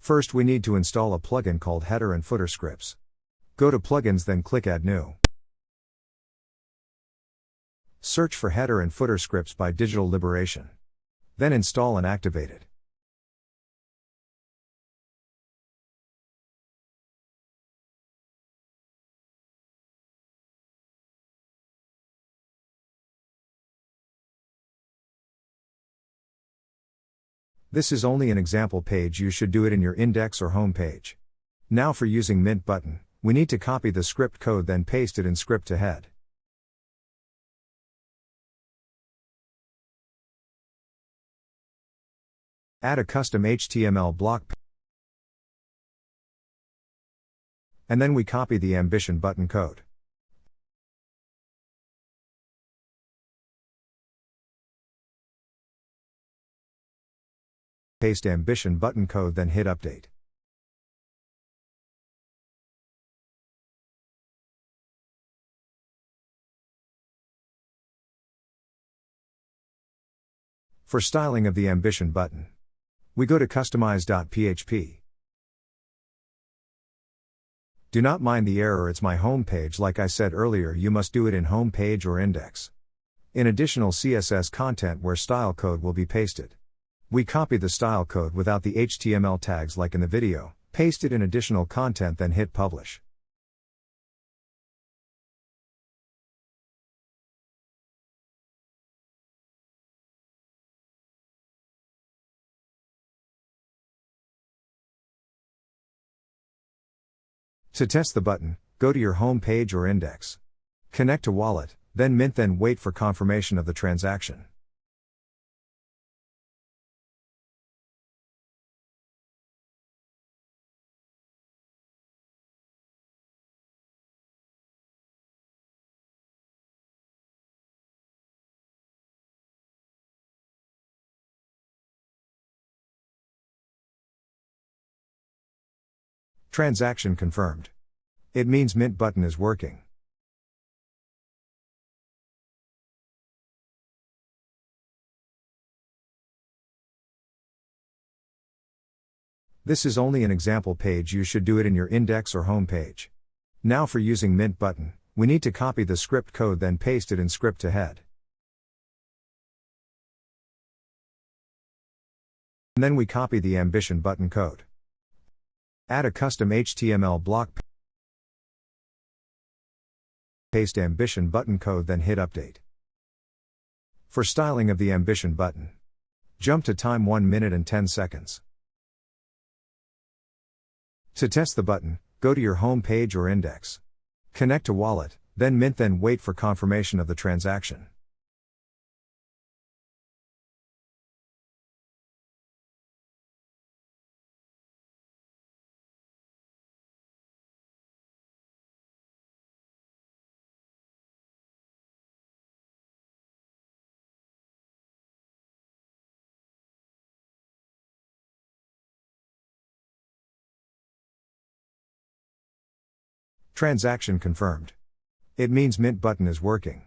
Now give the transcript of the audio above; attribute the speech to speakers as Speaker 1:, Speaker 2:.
Speaker 1: First we need to install a plugin called Header and Footer Scripts. Go to Plugins, then click Add New. Search for Header and Footer Scripts by Digital Liberation. Then install and activate it. This is only an example page, you should do it in your index or home page. Now for using Mint button, we need to copy the script code then paste it in script to head. Add a custom HTML block and then we copy the ambition button code. Paste ambition button code then hit update. For styling of the ambition button, we go to customize.php. Do not mind the error, it's my home page. Like I said earlier, you must do it in home page or index. In additional CSS content where style code will be pasted. We copy the style code without the HTML tags like in the video, paste it in additional content then hit publish. To test the button, go to your home page or index. Connect to wallet, then mint, then wait for confirmation of the transaction. Transaction confirmed. It means Mint button is working. This is only an example page, you should do it in your index or home page. Now for using Mint button, we need to copy the script code then paste it in script to head. And then we copy the ambition button code. Add a custom HTML block. Paste ambition button code then hit update. For styling of the ambition button, jump to time 1 minute and 10 seconds. To test the button, go to your home page or index. Connect to wallet, then mint, then wait for confirmation of the transaction. Transaction confirmed. It means Mint button is working.